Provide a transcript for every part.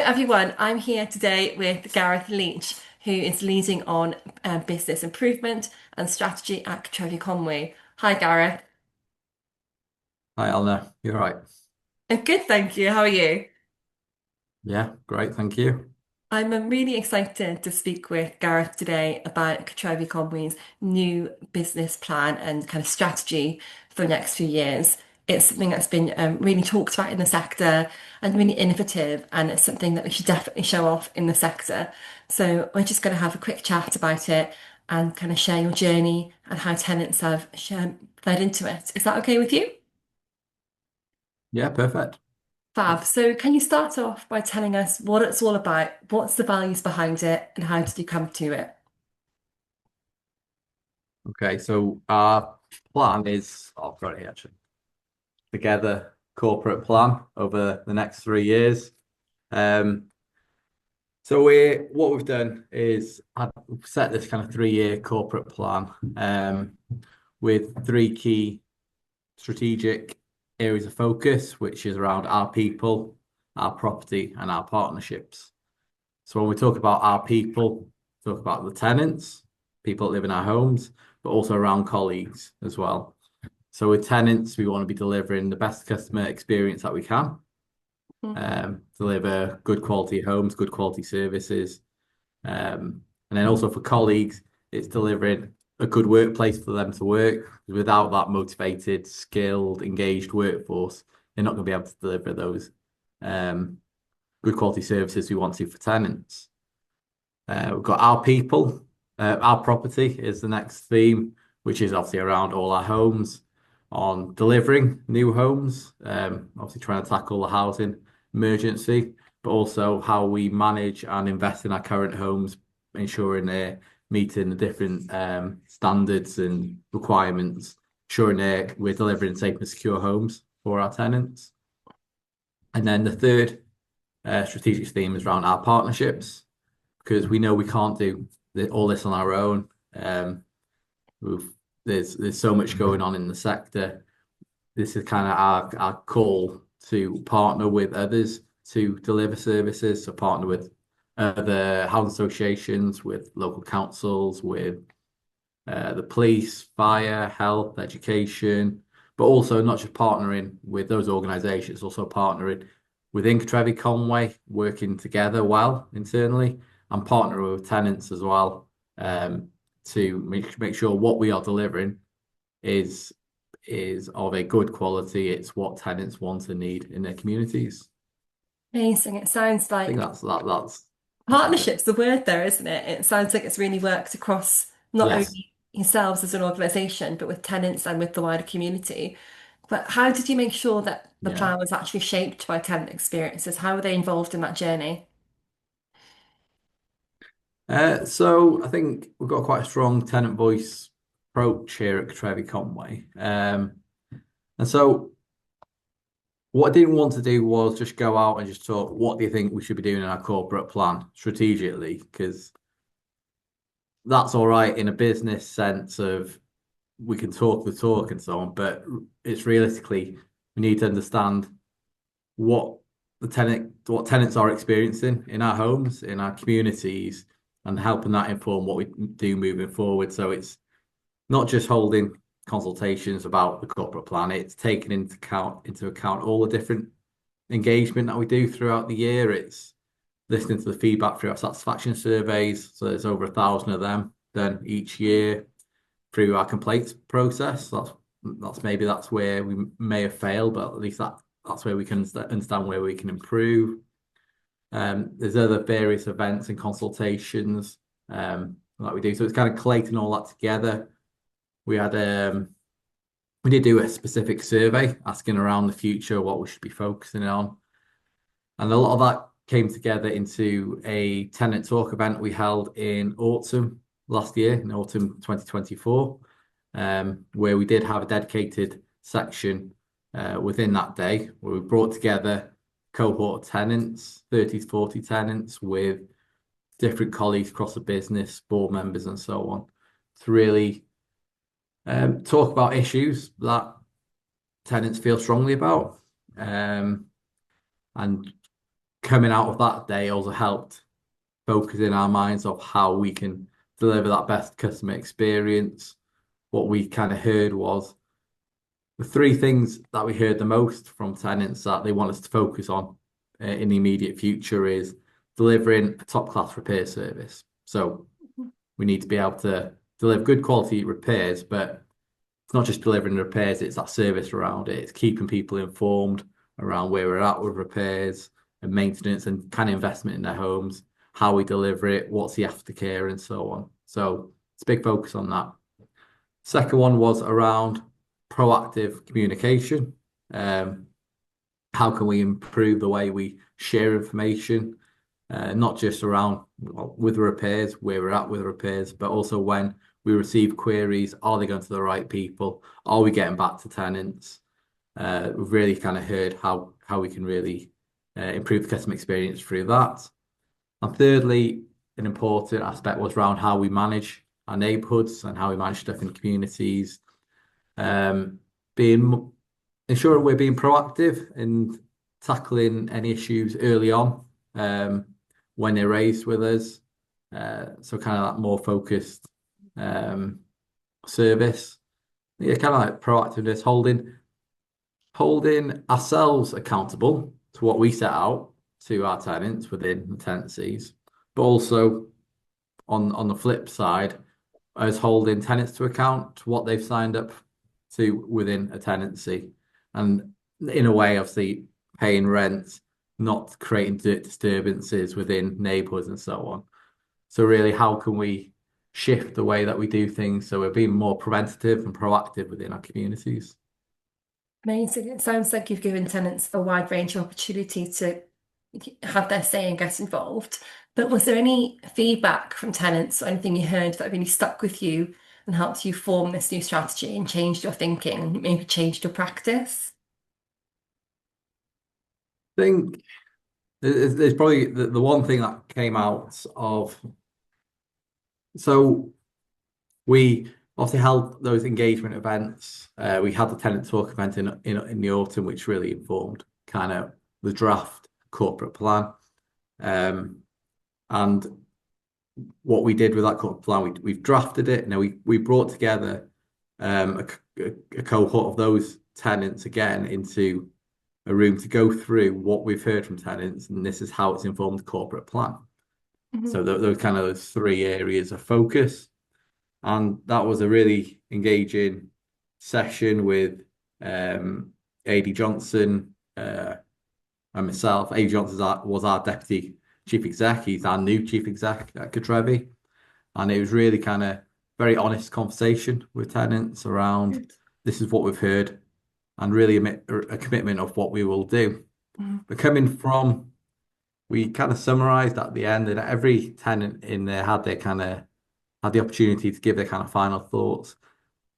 everyone. I'm here today with Gareth Leach, who is leading on business improvement and strategy at Cartrefi Conwy. Hi, Gareth. Hi, Alna. You're right. I'm good, thank you. How are you? Yeah, great. Thank you. I'm really excited to speak with Gareth today about Cartrefi Conwy's new business plan and kind of strategy for the next few years. It's something that's been really talked about in the sector and really innovative, and it's something that we should definitely show off in the sector. So we're just going to have a quick chat about it and kind of share your journey and how tenants have fed into it. Is that okay with you? Yeah, perfect. Fab. So can you start off by telling us what it's all about? What's the values behind it and how did you come to it? Okay, so our plan is, I've got it here actually, together corporate plan over the next 3 years. Um, so what we've done is we've set this kind of 3-year corporate plan with three key strategic areas of focus, which is around our people, our property, and our partnerships. So when we talk about our people, talk about the tenants, people that live in our homes, but also around colleagues as well. So with tenants, we want to be delivering the best customer experience that we can, deliver good quality homes, good quality services. And then also for colleagues, it's delivering a good workplace for them to work. Without that motivated, skilled, engaged workforce, they're not going to be able to deliver those um, good quality services we want to for tenants. We've got our people. Our property is the next theme, which is obviously around all our homes, on delivering new homes, obviously trying to tackle the housing emergency, but also how we manage and invest in our current homes, ensuring they're meeting the different standards and requirements, ensuring we're delivering safe and secure homes for our tenants. And then the third strategic theme is around our partnerships because we know we can't do all this on our own. We've, there's so much going on in the sector. This is kind of our call to partner with others to deliver services. So partner with other housing associations, with local councils, with the police, fire, health, education, but also not just partnering with those organisations, also partnering within Cartrefi Conwy, working together well internally, and partnering with tenants as well to make sure what we are delivering is of a good quality. It's what tenants want and need in their communities. Amazing. It sounds I think like that's it. partnership's the word there, isn't it? It sounds like it's really worked across not Yes. only yourselves as an organisation, but with tenants and with the wider community. But how did you make sure that the Yeah. plan was actually shaped by tenant experiences? How were they involved in that journey? So I think we've got quite a strong tenant voice approach here at Cartrefi Conwy. And so what I didn't want to do was just go out and just talk, what do you think we should be doing in our corporate plan strategically? Because that's all right in a business sense of we can talk the talk and so on, but it's realistically, we need to understand what what tenants are experiencing in our homes, in our communities, and helping that inform what we do moving forward. So it's not just holding consultations about the corporate plan, it's taking into account all the different engagement that we do throughout the year. It's listening to the feedback through our satisfaction surveys. So there's over 1,000 of them done each year through our complaints process. That's where we may have failed, but at least that's where we can understand where we can improve. There's other various events and consultations that we do. So it's kind of collating all that together. We had we did do a specific survey asking around the future what we should be focusing on. And a lot of that came together into a tenant talk event we held in autumn last year, in autumn 2024, where we did have a dedicated section within that day where we brought together cohort of tenants, 30 to 40 tenants with different colleagues across the business, board members, and so on, to really talk about issues that tenants feel strongly about. And coming out of that day also helped focus in our minds of how we can deliver that best customer experience. What we kind of heard was the three things that we heard the most from tenants that they want us to focus on in the immediate future is delivering a top-class repair service. So we need to be able to deliver good quality repairs, but it's not just delivering repairs, it's that service around it. It's keeping people informed around where we're at with repairs and maintenance and kind of investment in their homes, how we deliver it, what's the aftercare, and so on. So it's a big focus on that. Second one was around proactive communication. Um, how can we improve the way we share information, not just around with repairs, where we're at with repairs, but also when we receive queries, are they going to the right people? Are we getting back to tenants? We've really kind of heard how we can really improve the customer experience through that. And thirdly, an important aspect was around how we manage our neighbourhoods and how we manage stuff in communities, being ensuring we're being proactive and tackling any issues early on when they're raised with us. So kind of that more focused um, service. Yeah, kind of like proactiveness, holding ourselves accountable to what we set out to our tenants within the tenancies, but also on the flip side, as holding tenants to account to what they've signed up to within a tenancy, and in a way, obviously paying rent, not creating disturbances within neighbourhoods and so on. So really, how can we shift the way that we do things so we're being more preventative and proactive within our communities? Amazing. It sounds like you've given tenants a wide range of opportunity to have their say and get involved. But was there any feedback from tenants or anything you heard that really stuck with you and helped you form this new strategy and changed your thinking and maybe changed your practice? I think there's probably the one thing that came out of so we obviously held those engagement events. We had the tenant talk event in the autumn, which really informed kind of the draft corporate plan. And what we did with that corporate plan, we've drafted it. Now we brought together a cohort of those tenants again into a room to go through what we've heard from tenants, and this is how it's informed the corporate plan. Mhm. So those kind of those three areas of focus. And that was a really engaging session with AD Johnson and myself. AD Johnson was our deputy chief exec. He's our new chief exec at Cartrefi. And it was really kind of very honest conversation with tenants around Good. this is what we've heard and really a commitment of what we will do. Mhm. But we kind of summarized at the end, and every tenant in there had the opportunity to give their kind of final thoughts,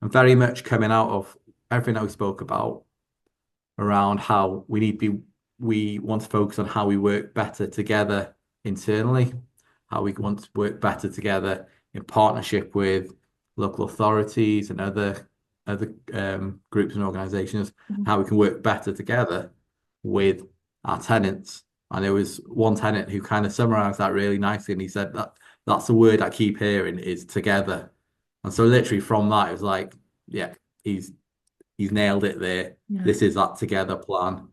and very much coming out of everything that we spoke about around how we want to focus on how we work better together internally, how we want to work better together in partnership with local authorities and other groups and organisations, Mhm. how we can work better together with our tenants. And there was one tenant who kind of summarised that really nicely, and he said that that's the word I keep hearing is together. And so literally from that, it was like, yeah, he's he's nailed it there. Yeah. This is that together plan.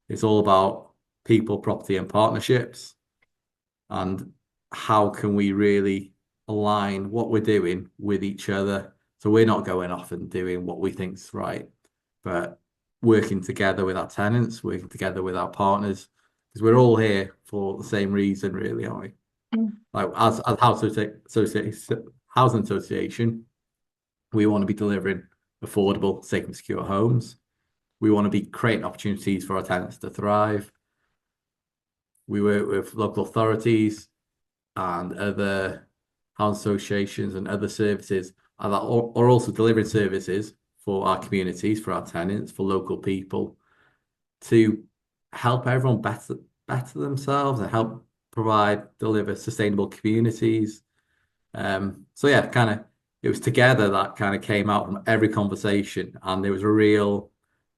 It's all about people, property, and partnerships, and how can we really align what we're doing with each other so we're not going off and doing what we think's right, but working together with our tenants, working together with our partners, because we're all here for the same reason, really, aren't we? Mm. Like as housing association, we want to be delivering affordable, safe, and secure homes. We want to be creating opportunities for our tenants to thrive. We work with local authorities and other housing associations and other services that are also delivering services for our communities, for our tenants, for local people to help everyone better themselves and help deliver sustainable communities. So yeah, kind of it was together that kind of came out from every conversation, and there was a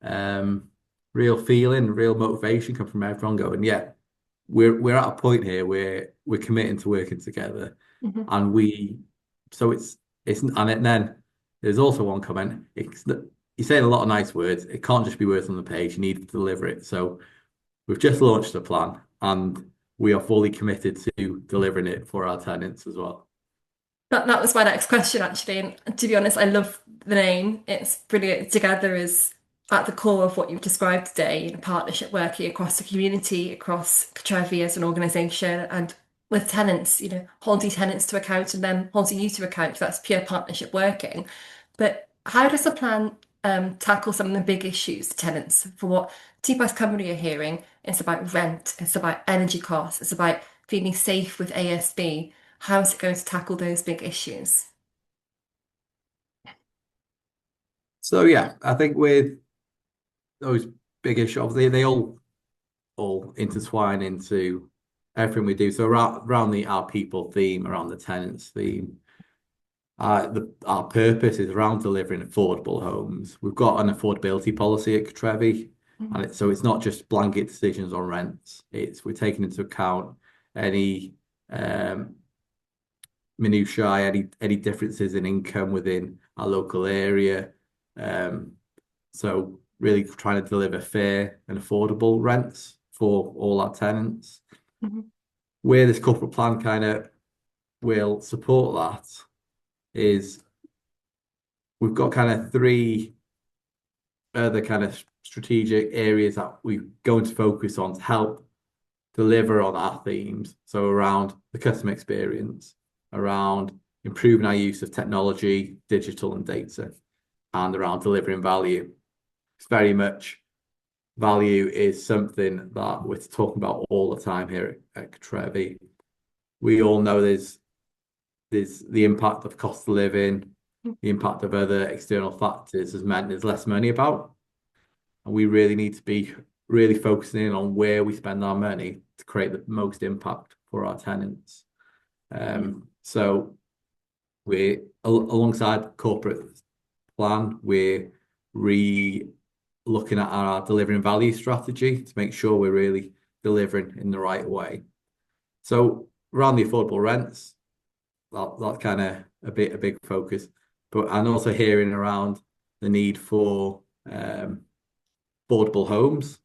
um, real feeling, real motivation come from everyone going, yeah, we're at a point here where we're committing to working together, Mhm. and then there's also one comment. You're saying a lot of nice words. It can't just be words on the page. You need to deliver it. So we've just launched a plan, and we are fully committed to delivering it for our tenants as well. That was my next question, actually. And to be honest, I love the name. It's brilliant. Together is at the core of what you've described today, partnership working across the community, across Cartrefi as an organisation, and with tenants, holding tenants to account and them holding you to account. That's pure partnership working. But how does the plan tackle some of the big issues to tenants? For what TPAS Cymru are hearing, it's about rent, it's about energy costs, it's about feeling safe with ASB. How is it going to tackle those big issues? So yeah, I think with those big issues, obviously they all intertwine into everything we do. So around the our people theme, around the tenants theme, our purpose is around delivering affordable homes. We've got an affordability policy at Trevi, and so it's not just blanket decisions on rents. We're taking into account any um, minutiae, any differences in income within our local area. Um, so really trying to deliver fair and affordable rents for all our tenants. Mhm. Where this corporate plan kind of will support that is we've got kind of three other kind of strategic areas that we're going to focus on to help deliver on our themes. So around the customer experience, around improving our use of technology, digital and data, and around delivering value. It's very much value is something that we're talking about all the time here at Trevi. We all know there's the impact of cost of living, the impact of other external factors has meant there's less money about. And we really need to be really focusing in on where we spend our money to create the most impact for our tenants. So we're alongside corporate plan, we're re looking at our delivering value strategy to make sure we're really delivering in the right way. So around the affordable rents, that's kind of a big focus. But and also hearing around the need for affordable homes,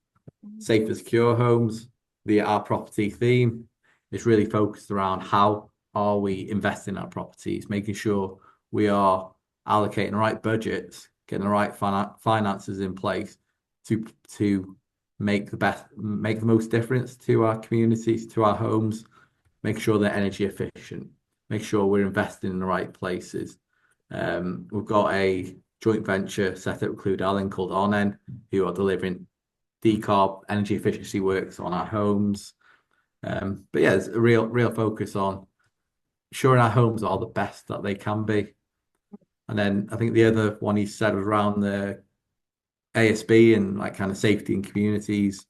safe and secure homes. Our property theme is really focused around how are we investing in our properties, making sure we are allocating the right budgets, getting the right finances in place to make the most difference to our communities, to our homes, make sure they're energy efficient, make sure we're investing in the right places. We've got a joint venture set up with Clwyd Allen called Onen, who are delivering decarb energy efficiency works on our homes. But yeah, there's a real focus on ensuring our homes are the best that they can be. And then I think the other one he said was around the ASB and like kind of safety in communities.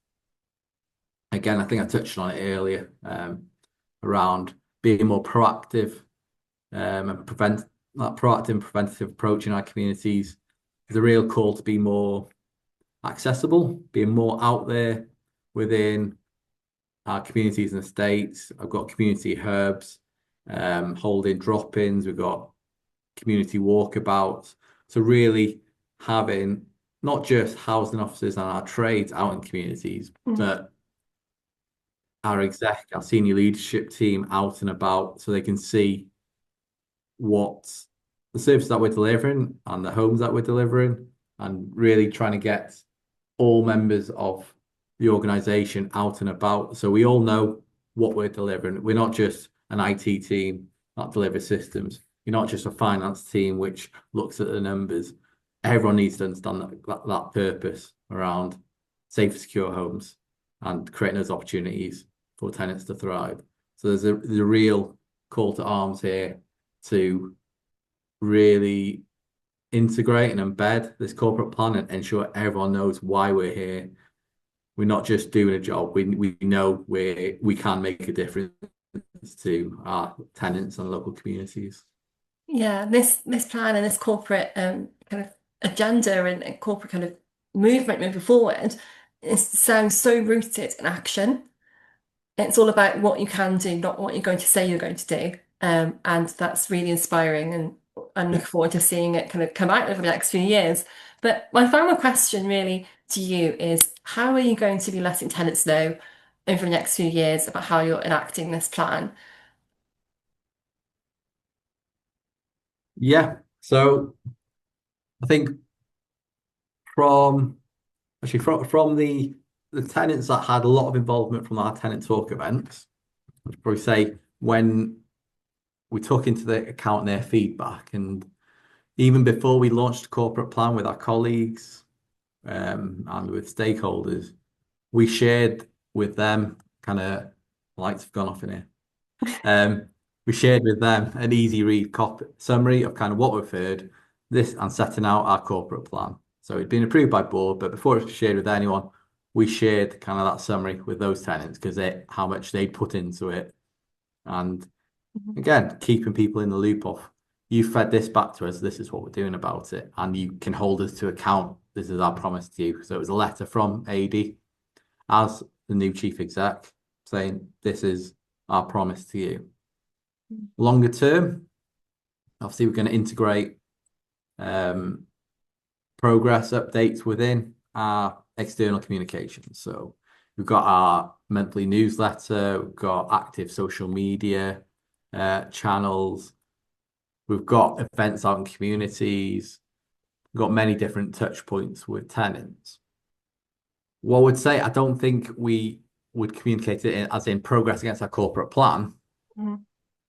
Again, I think I touched on it earlier, around being more proactive and prevent that proactive and preventative approach in our communities. There's a real call to be more accessible, being more out there within our communities and estates. I've got community hubs, holding drop-ins. We've got community walkabouts. So really having not just housing officers and our trades out in communities, Mhm. but our senior leadership team out and about so they can see what the services that we're delivering and the homes that we're delivering and really trying to get all members of the organization out and about so we all know what we're delivering. We're not just an IT team that delivers systems. You're not just a finance team which looks at the numbers. Everyone needs to understand that purpose around safe, secure homes and creating those opportunities for tenants to thrive. So there's a real call to arms here to really integrate and embed this corporate plan and ensure everyone knows why we're here. We're not just doing a job. We know we can make a difference to our tenants and local communities. Yeah, this plan and this corporate kind of agenda and corporate kind of movement moving forward, it sounds so rooted in action. it's all about what you can do, not what you're going to say you're going to do. And that's really inspiring, and I'm Yeah. looking forward to seeing it kind of come out over the next few years. But my final question really to you is, how are you going to be letting tenants know over the next few years about how you're enacting this plan? Yeah. So I think from actually from the tenants that had a lot of involvement from our tenant talk events, I'd probably say when we took into the account their feedback, and even before we launched the corporate plan with our colleagues and with stakeholders, we shared with them kind of lights have gone off in here. Um, we shared with them an easy read copy summary of kind of what we've heard, this and setting out our corporate plan. So it'd been approved by board, but before it was shared with anyone, we shared kind of that summary with those tenants because how much they'd put into it. And Mhm. again, keeping people in the loop of you fed this back to us, this is what we're doing about it, and you can hold us to account. This is our promise to you. So it was a letter from AD as the new chief exec saying, this is our promise to you. Longer term, obviously, we're going to integrate um, progress updates within our external communications. So we've got our monthly newsletter, we've got active social media channels, we've got events out in communities, we've got many different touch points with tenants. What I would say, I don't think we would communicate it as in progress against our corporate plan, Mhm.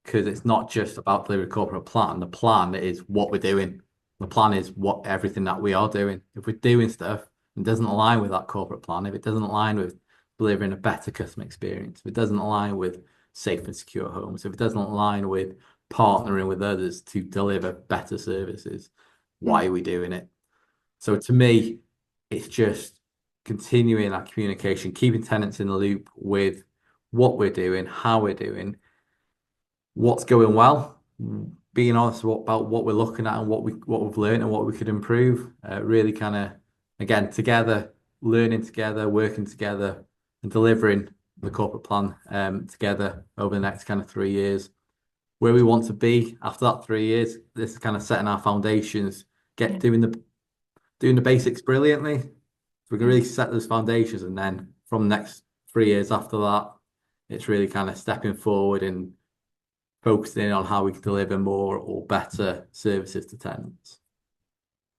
because it's not just about the corporate plan. The plan is what we're doing. The plan is what everything that we are doing. If we're doing stuff and doesn't align with that corporate plan, if it doesn't align with delivering a better customer experience, if it doesn't align with safe and secure homes, if it doesn't align with partnering with others to deliver better services, why are we doing it? So to me, it's just continuing that communication, keeping tenants in the loop with what we're doing, how we're doing, what's going well, being honest about what we're looking at and what we've learned and what we could improve. Really kind of again together, learning together, working together, and delivering the corporate plan together over the next kind of 3 years. Where we want to be after that 3 years, this is kind of setting our foundations, get Yeah. doing the basics brilliantly. So we can Yeah. really set those foundations, and then from the next 3 years after that, it's really kind of stepping forward and focusing on how we can deliver more or better services to tenants.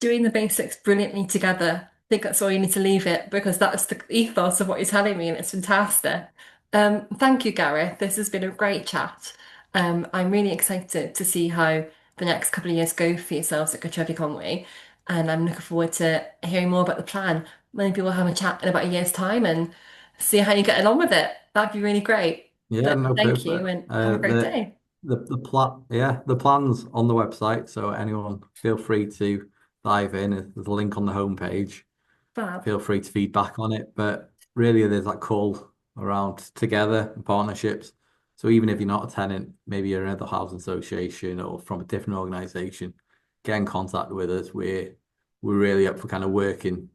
Doing the basics brilliantly together. I think that's all you need to leave it, because that's the ethos of what you're telling me, and it's fantastic. Thank you, Gareth. This has been a great chat. I'm really excited to see how the next couple of years go for yourselves at Cartrefi Conwy, and I'm looking forward to hearing more about the plan. Maybe we'll have a chat in about a year's time and see how you're getting on with it. That'd be really great. Yeah, But no, thank you perfect. and have a great day. The plan's on the website, so anyone feel free to dive in. There's a link on the homepage. Fab. Feel free to feedback on it. But really, there's that call around together and partnerships. So even if you're not a tenant, maybe you're another housing association or from a different organisation, get in contact with us. We're really up for kind of working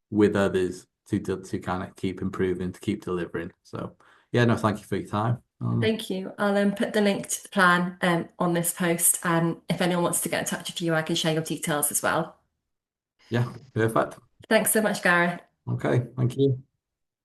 with others to kind of keep improving, to keep delivering. So yeah, no, thank you for your time. Thank you. I'll put the link to the plan on this post, and if anyone wants to get in touch with you, I can share your details as well. Yeah, perfect. Thanks so much, Gareth. Okay, thank you.